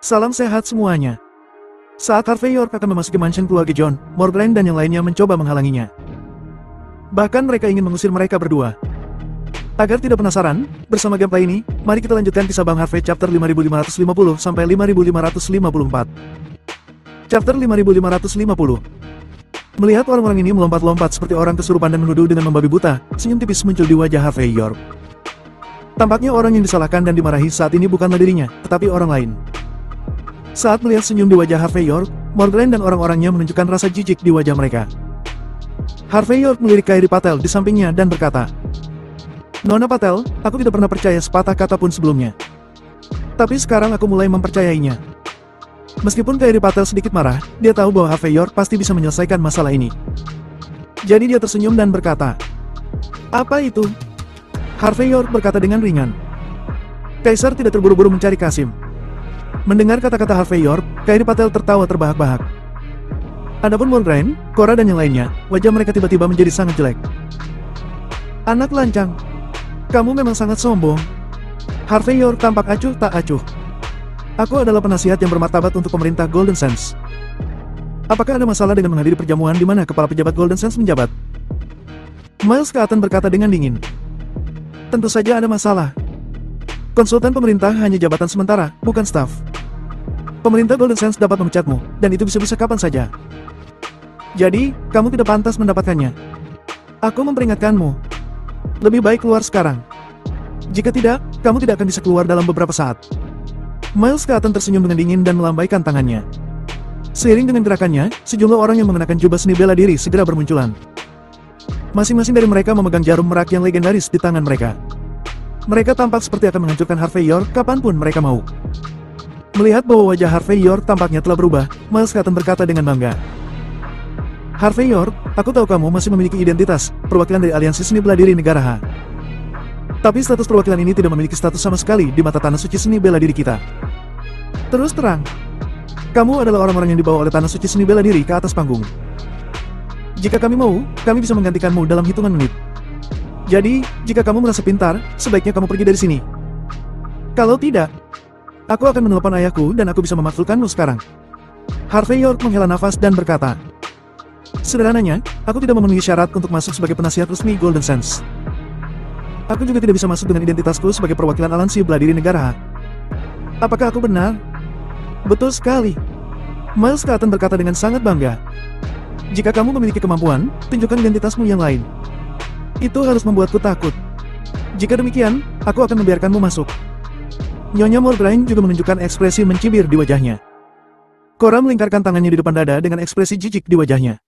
Salam sehat semuanya. Saat Harvey York akan memasuki mansion keluarga John, Morgane dan yang lainnya mencoba menghalanginya. Bahkan mereka ingin mengusir mereka berdua. Agar tidak penasaran, bersama gameplay ini, mari kita lanjutkan kisah Bang Harvey chapter 5550 sampai 5554. Chapter 5550. Melihat orang-orang ini melompat-lompat seperti orang kesurupan dan menuduh dengan membabi buta, senyum tipis muncul di wajah Harvey York. Tampaknya orang yang disalahkan dan dimarahi saat ini bukanlah dirinya, tetapi orang lain. Saat melihat senyum di wajah Harvey York, Morgane dan orang-orangnya menunjukkan rasa jijik di wajah mereka. Harvey York melirik Kairi Patel di sampingnya dan berkata, "Nona Patel, aku tidak pernah percaya sepatah kata pun sebelumnya. Tapi sekarang aku mulai mempercayainya." Meskipun Kairi Patel sedikit marah, dia tahu bahwa Harvey York pasti bisa menyelesaikan masalah ini. Jadi dia tersenyum dan berkata, "Apa itu?" Harvey York berkata dengan ringan. Kaisar tidak terburu-buru mencari Kasim. Mendengar kata-kata Harvey York, Kairi Patel tertawa terbahak-bahak. Adapun Morgane, Cora dan yang lainnya, wajah mereka tiba-tiba menjadi sangat jelek. "Anak lancang, kamu memang sangat sombong." Harvey York tampak acuh tak acuh. "Aku adalah penasihat yang bermartabat untuk pemerintah Golden Sands. Apakah ada masalah dengan menghadiri perjamuan di mana kepala pejabat Golden Sands menjabat?" Miles Keaton berkata dengan dingin. "Tentu saja ada masalah. Konsultan pemerintah hanya jabatan sementara, bukan staf. Pemerintah Golden Sands dapat memecatmu, dan itu bisa-bisa kapan saja. Jadi, kamu tidak pantas mendapatkannya. Aku memperingatkanmu. Lebih baik keluar sekarang. Jika tidak, kamu tidak akan bisa keluar dalam beberapa saat." Miles Keaton tersenyum dengan dingin dan melambaikan tangannya. Seiring dengan gerakannya, sejumlah orang yang mengenakan jubah seni bela diri segera bermunculan. Masing-masing dari mereka memegang jarum merak yang legendaris di tangan mereka. Mereka tampak seperti akan menghancurkan Harvey York kapanpun mereka mau. Melihat bahwa wajah Harvey York tampaknya telah berubah, Miles Keaton berkata dengan bangga. "Harvey York, aku tahu kamu masih memiliki identitas, perwakilan dari aliansi seni bela diri negara H. Tapi status perwakilan ini tidak memiliki status sama sekali di mata tanah suci seni bela diri kita. Terus terang, kamu adalah orang-orang yang dibawa oleh tanah suci seni bela diri ke atas panggung. Jika kami mau, kami bisa menggantikanmu dalam hitungan menit. Jadi, jika kamu merasa pintar, sebaiknya kamu pergi dari sini. Kalau tidak, aku akan menelpon ayahku dan aku bisa memakzulkanmu sekarang." Harvey York menghela nafas dan berkata, "Sederhananya, aku tidak memenuhi syarat untuk masuk sebagai penasihat resmi Golden Sands. Aku juga tidak bisa masuk dengan identitasku sebagai perwakilan aliansi bela diri negara H. Apakah aku benar?" "Betul sekali." Miles Keaton berkata dengan sangat bangga. "Jika kamu memiliki kemampuan, tunjukkan identitasmu yang lain. Itu harus membuatku takut. Jika demikian, aku akan membiarkanmu masuk." Nyonya Morgane juga menunjukkan ekspresi mencibir di wajahnya. Cora melingkarkan tangannya di depan dada dengan ekspresi jijik di wajahnya.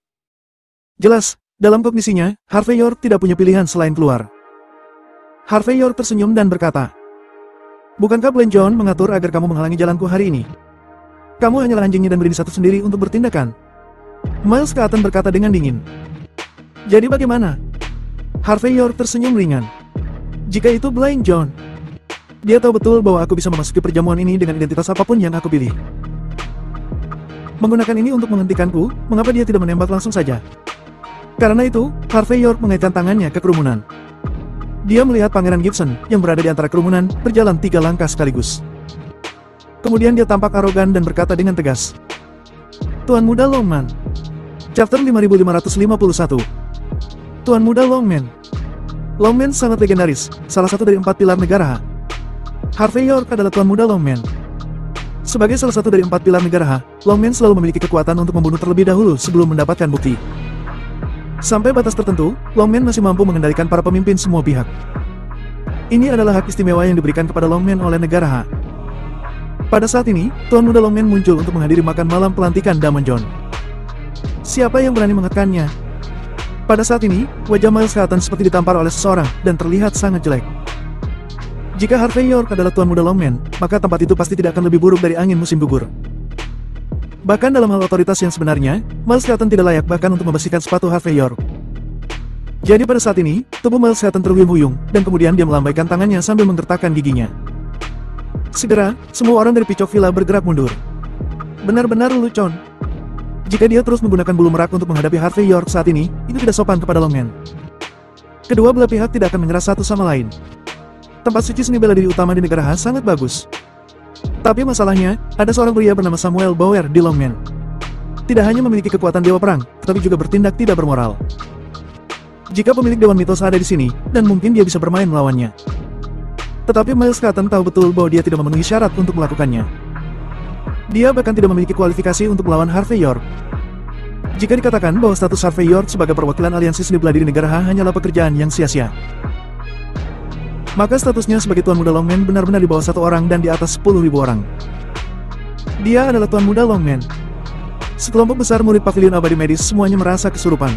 Jelas, dalam kognisinya, Harvey York tidak punya pilihan selain keluar. Harvey York tersenyum dan berkata, "Bukankah Glenn John mengatur agar kamu menghalangi jalanku hari ini? Kamu hanyalah anjingnya dan berdiri satu sendiri untuk bertindakan." Miles Keaton berkata dengan dingin. "Jadi bagaimana?" Harvey York tersenyum ringan. "Jika itu Glenn John, dia tahu betul bahwa aku bisa memasuki perjamuan ini dengan identitas apapun yang aku pilih. Menggunakan ini untuk menghentikanku, mengapa dia tidak menembak langsung saja?" Karena itu, Harvey York mengaitkan tangannya ke kerumunan. Dia melihat Pangeran Gibson, yang berada di antara kerumunan, berjalan 3 langkah sekaligus. Kemudian dia tampak arogan dan berkata dengan tegas, "Tuan Muda Longman." Chapter 5551. Tuan Muda Longman. Longman sangat legendaris, salah satu dari 4 pilar negara H. Harvey York adalah Tuan Muda Longman. Sebagai salah satu dari 4 pilar negara H, Longman selalu memiliki kekuatan untuk membunuh terlebih dahulu sebelum mendapatkan bukti. Sampai batas tertentu, Longman masih mampu mengendalikan para pemimpin semua pihak. Ini adalah hak istimewa yang diberikan kepada Longman oleh negara H. Pada saat ini, Tuan Muda Longman muncul untuk menghadiri makan malam pelantikan Damon John. Siapa yang berani mengekannya? Pada saat ini, wajah Miles Keaton seperti ditampar oleh seseorang dan terlihat sangat jelek. Jika Harvey York adalah Tuan Muda Longman, maka tempat itu pasti tidak akan lebih buruk dari angin musim gugur. Bahkan dalam hal otoritas yang sebenarnya, Miles Keaton tidak layak bahkan untuk membersihkan sepatu Harvey York. Jadi pada saat ini, tubuh Miles Keaton terhuyung-huyung, dan kemudian dia melambaikan tangannya sambil menggertakkan giginya. Segera, semua orang dari Peacock Villa bergerak mundur. Benar-benar lelucon. Jika dia terus menggunakan bulu merak untuk menghadapi Harvey York saat ini, itu tidak sopan kepada Longman. Kedua belah pihak tidak akan menyerah satu sama lain. Tempat suci seni bela diri utama di negara H sangat bagus. Tapi masalahnya, ada seorang pria bernama Samuel Bauer di Longmen. Tidak hanya memiliki kekuatan dewa perang, tetapi juga bertindak tidak bermoral. Jika pemilik Dewan Mitos ada di sini, dan mungkin dia bisa bermain melawannya. Tetapi Miles Cotton tahu betul bahwa dia tidak memenuhi syarat untuk melakukannya. Dia bahkan tidak memiliki kualifikasi untuk melawan Harvey York. Jika dikatakan bahwa status Harvey York sebagai perwakilan aliansi seni bela diri negara H hanyalah pekerjaan yang sia-sia, maka statusnya sebagai Tuan Muda Longmen benar-benar di bawah satu orang dan di atas 10.000 orang. Dia adalah Tuan Muda Longmen. Sekelompok besar murid Pavilion Abadi Medis semuanya merasa kesurupan.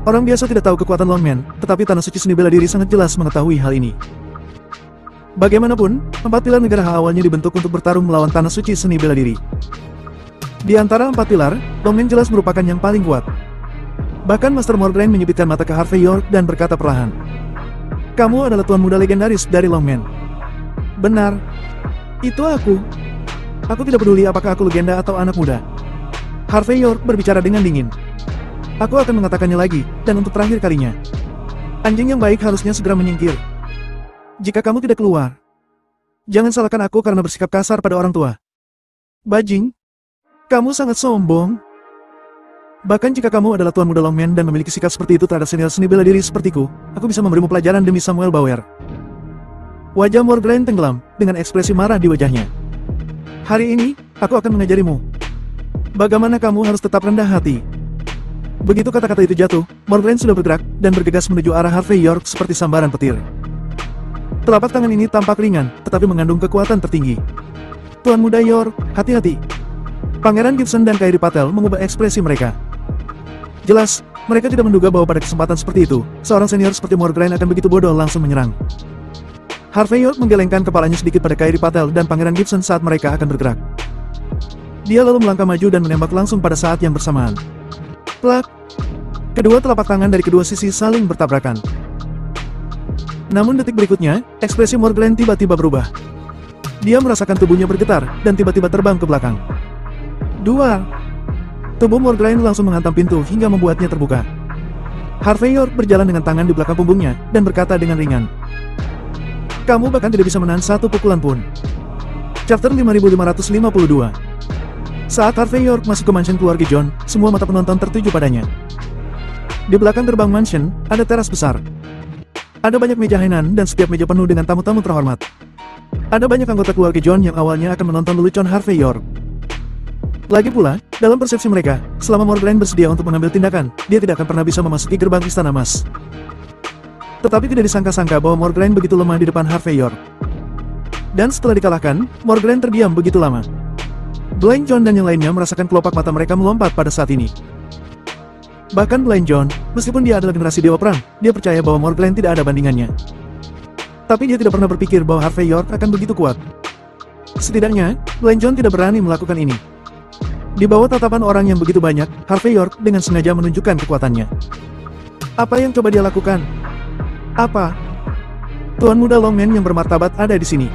Orang biasa tidak tahu kekuatan Longmen, tetapi Tanah Suci Seni Bela Diri sangat jelas mengetahui hal ini. Bagaimanapun, 4 pilar negara H awalnya dibentuk untuk bertarung melawan Tanah Suci Seni Bela Diri. Di antara 4 pilar, Longmen jelas merupakan yang paling kuat. Bahkan Master Morgraine menyipitkan mata ke Harvey York dan berkata perlahan, "Kamu adalah Tuan Muda legendaris dari Longmen." "Benar. Itu aku. Aku tidak peduli apakah aku legenda atau anak muda." Harvey York berbicara dengan dingin. "Aku akan mengatakannya lagi, dan untuk terakhir kalinya. Anjing yang baik harusnya segera menyingkir. Jika kamu tidak keluar, jangan salahkan aku karena bersikap kasar pada orang tua. Bajing, kamu sangat sombong. Bahkan jika kamu adalah Tuan Muda Longmen dan memiliki sikap seperti itu terhadap senior seni bela diri sepertiku, aku bisa memberimu pelajaran demi Samuel Bauer." Wajah Morgraine tenggelam, dengan ekspresi marah di wajahnya. "Hari ini, aku akan mengajarimu bagaimana kamu harus tetap rendah hati." Begitu kata-kata itu jatuh, Morgraine sudah bergerak, dan bergegas menuju arah Harvey York seperti sambaran petir. Telapak tangan ini tampak ringan, tetapi mengandung kekuatan tertinggi. "Tuan Muda York, hati-hati." Pangeran Gibson dan Kairi Patel mengubah ekspresi mereka. Jelas, mereka tidak menduga bahwa pada kesempatan seperti itu, seorang senior seperti Morgraine akan begitu bodoh langsung menyerang. Harvey York menggelengkan kepalanya sedikit pada Kairi Patel dan Pangeran Gibson saat mereka akan bergerak. Dia lalu melangkah maju dan menembak langsung pada saat yang bersamaan. Plak! Kedua telapak tangan dari kedua sisi saling bertabrakan. Namun detik berikutnya, ekspresi Morgraine tiba-tiba berubah. Dia merasakan tubuhnya bergetar, dan tiba-tiba terbang ke belakang. Dua! Tubuh Morgraine langsung menghantam pintu hingga membuatnya terbuka. Harvey York berjalan dengan tangan di belakang punggungnya, dan berkata dengan ringan, "Kamu bahkan tidak bisa menahan satu pukulan pun." Chapter 5552. Saat Harvey York masuk ke mansion keluarga John, semua mata penonton tertuju padanya. Di belakang gerbang mansion, ada teras besar. Ada banyak meja hainan dan setiap meja penuh dengan tamu-tamu terhormat. Ada banyak anggota keluarga John yang awalnya akan menonton lelucon Harvey York. Lagi pula, dalam persepsi mereka, selama Morgraine bersedia untuk mengambil tindakan, dia tidak akan pernah bisa memasuki gerbang Istana Emas. Tetapi tidak disangka-sangka bahwa Morgraine begitu lemah di depan Harvey York. Dan setelah dikalahkan, Morgraine terdiam begitu lama. Blind John dan yang lainnya merasakan kelopak mata mereka melompat pada saat ini. Bahkan Blind John, meskipun dia adalah generasi Dewa Perang, dia percaya bahwa Morgraine tidak ada bandingannya. Tapi dia tidak pernah berpikir bahwa Harvey York akan begitu kuat. Setidaknya, Blind John tidak berani melakukan ini. Di bawah tatapan orang yang begitu banyak, Harvey York dengan sengaja menunjukkan kekuatannya. Apa yang coba dia lakukan? Apa? Tuan Muda Longmen yang bermartabat ada di sini.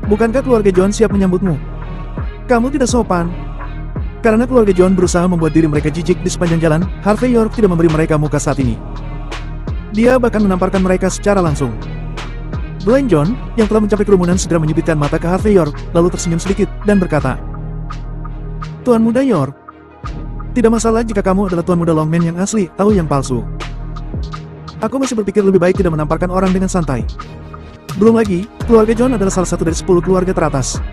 Bukankah keluarga John siap menyambutmu? Kamu tidak sopan. Karena keluarga John berusaha membuat diri mereka jijik di sepanjang jalan, Harvey York tidak memberi mereka muka saat ini. Dia bahkan menamparkan mereka secara langsung. Blind John, yang telah mencapai kerumunan segera menyipitkan mata ke Harvey York, lalu tersenyum sedikit, dan berkata, "Tuan Muda York, tidak masalah jika kamu adalah Tuan Muda Longmen yang asli atau yang palsu. Aku masih berpikir lebih baik tidak menamparkan orang dengan santai. Belum lagi, keluarga John adalah salah satu dari 10 keluarga teratas.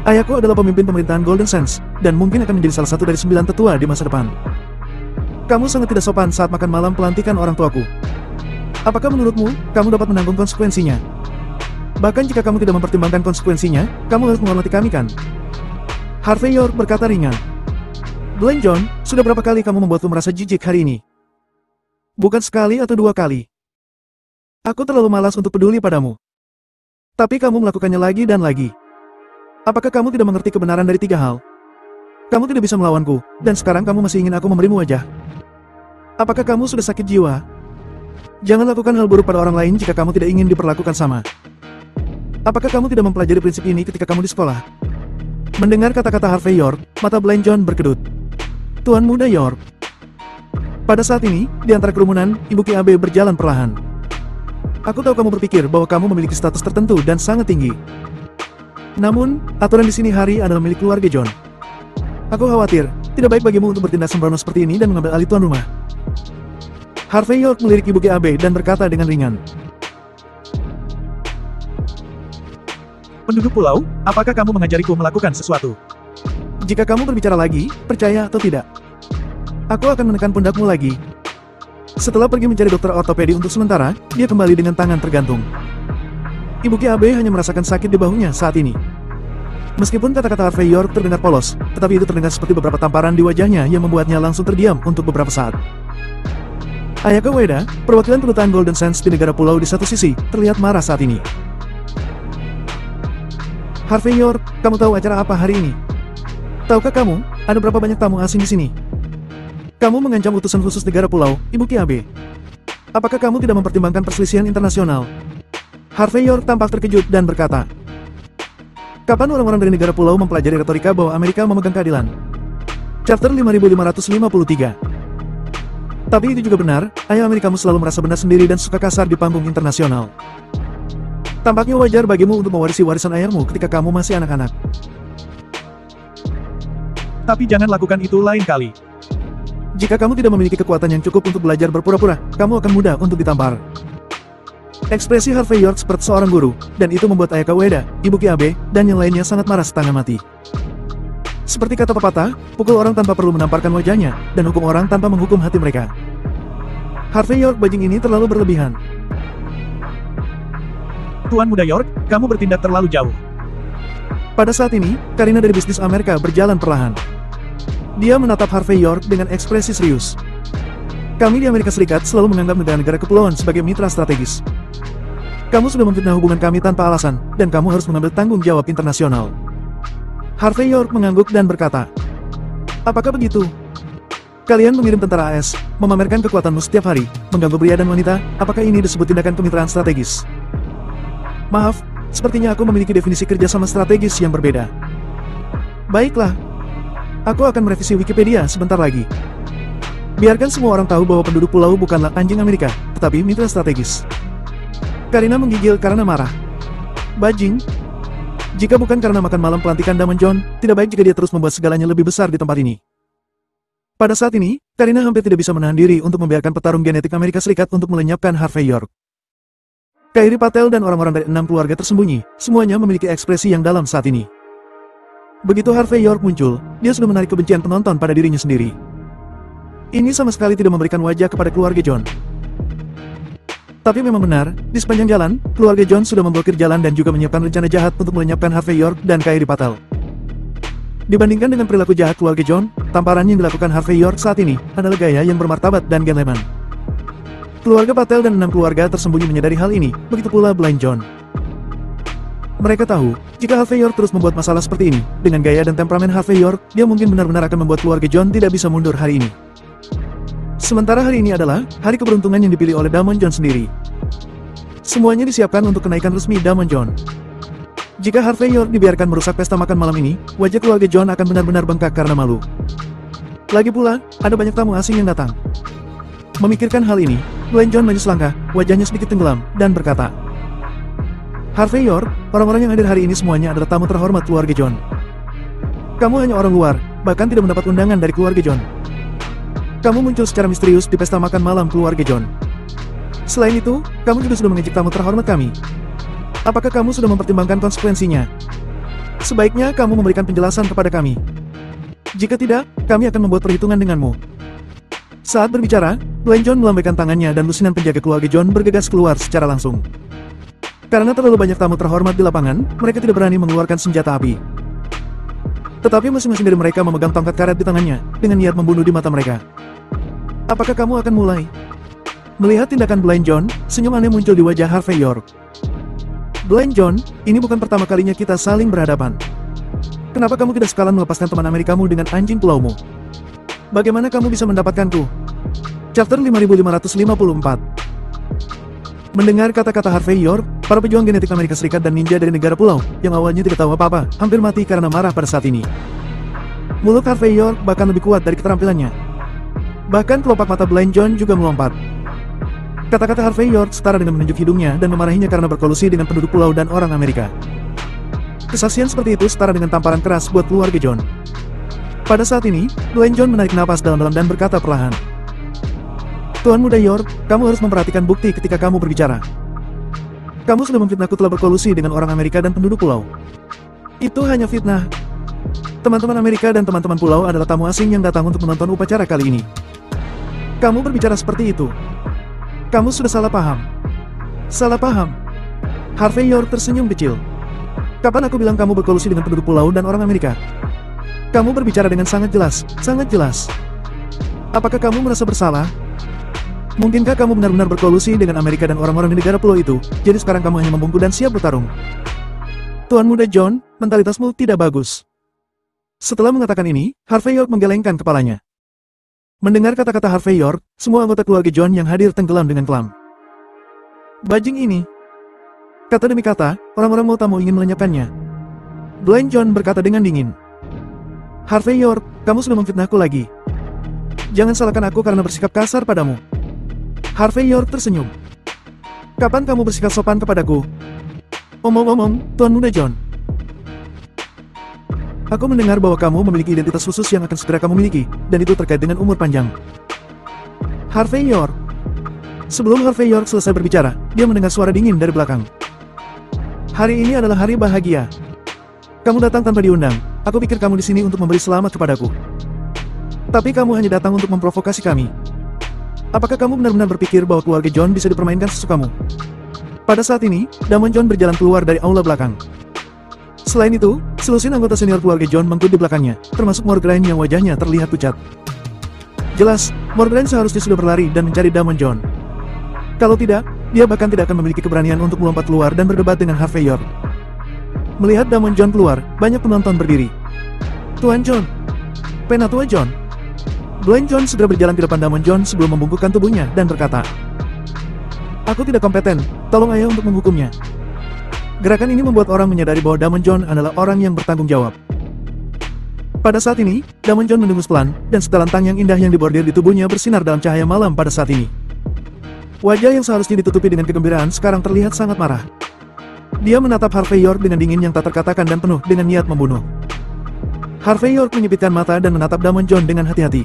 Ayahku adalah pemimpin pemerintahan Golden Sands, dan mungkin akan menjadi salah satu dari 9 tetua di masa depan. Kamu sangat tidak sopan saat makan malam pelantikan orang tuaku. Apakah menurutmu, kamu dapat menanggung konsekuensinya? Bahkan jika kamu tidak mempertimbangkan konsekuensinya, kamu harus menghormati kami kan?" Harvey York berkata ringan. "Blind John, sudah berapa kali kamu membuatku merasa jijik hari ini? Bukan sekali atau 2 kali. Aku terlalu malas untuk peduli padamu. Tapi kamu melakukannya lagi dan lagi. Apakah kamu tidak mengerti kebenaran dari 3 hal? Kamu tidak bisa melawanku, dan sekarang kamu masih ingin aku memberimu wajah. Apakah kamu sudah sakit jiwa? Jangan lakukan hal buruk pada orang lain jika kamu tidak ingin diperlakukan sama. Apakah kamu tidak mempelajari prinsip ini ketika kamu di sekolah?" Mendengar kata-kata Harvey York, mata Blind John berkedut. "Tuan Muda York." Pada saat ini, di antara kerumunan, Ibu Ki Abe berjalan perlahan. "Aku tahu kamu berpikir bahwa kamu memiliki status tertentu dan sangat tinggi. Namun, aturan di sini hari adalah milik keluarga John. Aku khawatir, tidak baik bagimu untuk bertindak sembrono seperti ini dan mengambil alih tuan rumah. Harvey York melirik Ibu Abe dan berkata dengan ringan. Penduduk pulau, apakah kamu mengajariku melakukan sesuatu? Jika kamu berbicara lagi, percaya atau tidak, aku akan menekan pundakmu lagi. Setelah pergi mencari dokter ortopedi untuk sementara, dia kembali dengan tangan tergantung. Ibu Abe hanya merasakan sakit di bahunya saat ini. Meskipun kata-kata Harvey York terdengar polos, tetapi itu terdengar seperti beberapa tamparan di wajahnya yang membuatnya langsung terdiam untuk beberapa saat. Ayaka Ueda, perwakilan kedutaan Golden Sands di negara pulau di satu sisi, terlihat marah saat ini. Harvey York, kamu tahu acara apa hari ini? Tahukah kamu, ada berapa banyak tamu asing di sini? Kamu mengancam utusan khusus negara pulau, Ibu Abe. Apakah kamu tidak mempertimbangkan perselisihan internasional? Harvey York tampak terkejut dan berkata, kapan orang-orang dari negara pulau mempelajari retorika bahwa Amerika memegang keadilan? Chapter 5553. Tapi itu juga benar, ayah Amerikamu selalu merasa benar sendiri dan suka kasar di panggung internasional. Tampaknya wajar bagimu untuk mewarisi warisan ayahmu ketika kamu masih anak-anak. Tapi jangan lakukan itu lain kali. Jika kamu tidak memiliki kekuatan yang cukup untuk belajar berpura-pura, kamu akan mudah untuk ditampar. Ekspresi Harvey York seperti seorang guru, dan itu membuat Ayaka Ueda, Ibu Abe, dan yang lainnya sangat marah setengah mati. Seperti kata pepatah, pukul orang tanpa perlu menamparkan wajahnya, dan hukum orang tanpa menghukum hati mereka. Harvey York bajing ini terlalu berlebihan. Tuan Muda York, kamu bertindak terlalu jauh. Pada saat ini, Karina dari bisnis Amerika berjalan perlahan. Dia menatap Harvey York dengan ekspresi serius. Kami di Amerika Serikat selalu menganggap negara-negara kepulauan sebagai mitra strategis. Kamu sudah memfitnah hubungan kami tanpa alasan, dan kamu harus mengambil tanggung jawab internasional. Harvey York mengangguk dan berkata, apakah begitu? Kalian mengirim tentara AS, memamerkan kekuatanmu setiap hari, mengganggu pria dan wanita, apakah ini disebut tindakan kemitraan strategis? Maaf, sepertinya aku memiliki definisi kerjasama strategis yang berbeda. Baiklah. Aku akan merevisi Wikipedia sebentar lagi. Biarkan semua orang tahu bahwa penduduk pulau bukanlah anjing Amerika, tetapi mitra strategis. Karina menggigil karena marah. Bajing. Jika bukan karena makan malam pelantikan Damon John, tidak baik jika dia terus membuat segalanya lebih besar di tempat ini. Pada saat ini, Karina hampir tidak bisa menahan diri untuk membiarkan petarung genetik Amerika Serikat untuk melenyapkan Harvey York. Kairi Patel dan orang-orang dari 6 keluarga tersembunyi, semuanya memiliki ekspresi yang dalam saat ini. Begitu Harvey York muncul, dia sudah menarik kebencian penonton pada dirinya sendiri. Ini sama sekali tidak memberikan wajah kepada keluarga John. Tapi memang benar, di sepanjang jalan, keluarga John sudah memblokir jalan dan juga menyiapkan rencana jahat untuk melenyapkan Harvey York dan Kairi Patel. Dibandingkan dengan perilaku jahat keluarga John, tamparan yang dilakukan Harvey York saat ini adalah gaya yang bermartabat dan gentleman. Keluarga Patel dan 6 keluarga tersembunyi menyadari hal ini, begitu pula Blind John. Mereka tahu, jika Harvey York terus membuat masalah seperti ini, dengan gaya dan temperamen Harvey York, dia mungkin benar-benar akan membuat keluarga John tidak bisa mundur hari ini. Sementara hari ini adalah hari keberuntungan yang dipilih oleh Damon John sendiri. Semuanya disiapkan untuk kenaikan resmi Damon John. Jika Harvey York dibiarkan merusak pesta makan malam ini, wajah keluarga John akan benar-benar bengkak karena malu. Lagi pula, ada banyak tamu asing yang datang. Memikirkan hal ini, Blind John maju selangkah, wajahnya sedikit tenggelam, dan berkata, Harvey York, orang-orang yang hadir hari ini semuanya adalah tamu terhormat keluarga John. Kamu hanya orang luar, bahkan tidak mendapat undangan dari keluarga John. Kamu muncul secara misterius di pesta makan malam keluarga John. Selain itu, kamu juga sudah mengejek tamu terhormat kami. Apakah kamu sudah mempertimbangkan konsekuensinya? Sebaiknya kamu memberikan penjelasan kepada kami. Jika tidak, kami akan membuat perhitungan denganmu. Saat berbicara, Blind John melambaikan tangannya dan lusinan penjaga keluarga John bergegas keluar secara langsung. Karena terlalu banyak tamu terhormat di lapangan, mereka tidak berani mengeluarkan senjata api. Tetapi masing-masing dari mereka memegang tongkat karet di tangannya, dengan niat membunuh di mata mereka. Apakah kamu akan mulai? Melihat tindakan Blind John, senyum aneh muncul di wajah Harvey York. Blind John, ini bukan pertama kalinya kita saling berhadapan. Kenapa kamu tidak sekalian melepaskan teman Amerikamu dengan anjing pulaumu? Bagaimana kamu bisa mendapatkanku? Chapter 5554. Mendengar kata-kata Harvey York, para pejuang genetik Amerika Serikat dan ninja dari negara pulau, yang awalnya tidak tahu apa-apa, hampir mati karena marah pada saat ini. Mulut Harvey York bahkan lebih kuat dari keterampilannya. Bahkan kelopak mata Blind John juga melompat. Kata-kata Harvey York setara dengan menunjuk hidungnya dan memarahinya karena berkolusi dengan penduduk pulau dan orang Amerika. Kesaksian seperti itu setara dengan tamparan keras buat keluarga John. Pada saat ini, Dwayne John menarik napas dalam-dalam dan berkata perlahan. Tuan Muda York, kamu harus memperhatikan bukti ketika kamu berbicara. Kamu sudah memfitnahku telah berkolusi dengan orang Amerika dan penduduk pulau. Itu hanya fitnah. Teman-teman Amerika dan teman-teman pulau adalah tamu asing yang datang untuk menonton upacara kali ini. Kamu berbicara seperti itu. Kamu sudah salah paham. Salah paham. Harvey York tersenyum kecil. Kapan aku bilang kamu berkolusi dengan penduduk pulau dan orang Amerika? Kamu berbicara dengan sangat jelas, sangat jelas. Apakah kamu merasa bersalah? Mungkinkah kamu benar-benar berkolusi dengan Amerika dan orang-orang di negara pulau itu, jadi sekarang kamu hanya membungkuk dan siap bertarung? Tuan Muda John, mentalitasmu tidak bagus. Setelah mengatakan ini, Harvey York menggelengkan kepalanya. Mendengar kata-kata Harvey York, semua anggota keluarga John yang hadir tenggelam dengan kelam. Bajing ini. Kata demi kata, orang-orang mau tamu ingin melenyapkannya. Dwayne John berkata dengan dingin. Harvey York, kamu sudah memfitnahku lagi. Jangan salahkan aku karena bersikap kasar padamu. Harvey York tersenyum. Kapan kamu bersikap sopan kepadaku? Omong-omong, Tuan Muda John. Aku mendengar bahwa kamu memiliki identitas khusus yang akan segera kamu miliki, dan itu terkait dengan umur panjang. Harvey York. Sebelum Harvey York selesai berbicara, dia mendengar suara dingin dari belakang. Hari ini adalah hari bahagia. Kamu datang tanpa diundang. Aku pikir kamu di sini untuk memberi selamat kepadaku. Tapi kamu hanya datang untuk memprovokasi kami. Apakah kamu benar-benar berpikir bahwa keluarga John bisa dipermainkan sesukamu? Pada saat ini, Damon John berjalan keluar dari aula belakang. Selain itu, selusin anggota senior keluarga John mengikut di belakangnya, termasuk Morgraine yang wajahnya terlihat pucat. Jelas, Morgraine seharusnya sudah berlari dan mencari Damon John. Kalau tidak, dia bahkan tidak akan memiliki keberanian untuk melompat keluar dan berdebat dengan Harvey York. Melihat Damon John keluar, banyak penonton berdiri. Tuan John. Penatua John. Dwayne John segera berjalan ke depan Damon John sebelum membungkukkan tubuhnya dan berkata, Aku tidak kompeten, tolong ayah untuk menghukumnya. Gerakan ini membuat orang menyadari bahwa Damon John adalah orang yang bertanggung jawab. Pada saat ini, Damon John mendengus pelan, dan setelan tang yang indah yang dibordir di tubuhnya bersinar dalam cahaya malam pada saat ini. Wajah yang seharusnya ditutupi dengan kegembiraan sekarang terlihat sangat marah. Dia menatap Harvey York dengan dingin yang tak terkatakan dan penuh dengan niat membunuh. Harvey York menyipitkan mata dan menatap Damon John dengan hati-hati.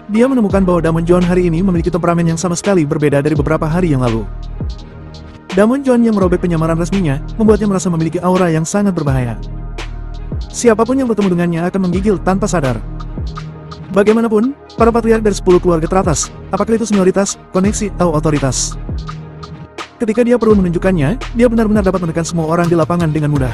Dia menemukan bahwa Damon John hari ini memiliki temperamen yang sama sekali berbeda dari beberapa hari yang lalu. Damon John yang merobek penyamaran resminya, membuatnya merasa memiliki aura yang sangat berbahaya. Siapapun yang bertemu dengannya akan menggigil tanpa sadar. Bagaimanapun, para patriark dari 10 keluarga teratas, apakah itu senioritas, koneksi, atau otoritas. Ketika dia perlu menunjukkannya, dia benar-benar dapat menekan semua orang di lapangan dengan mudah.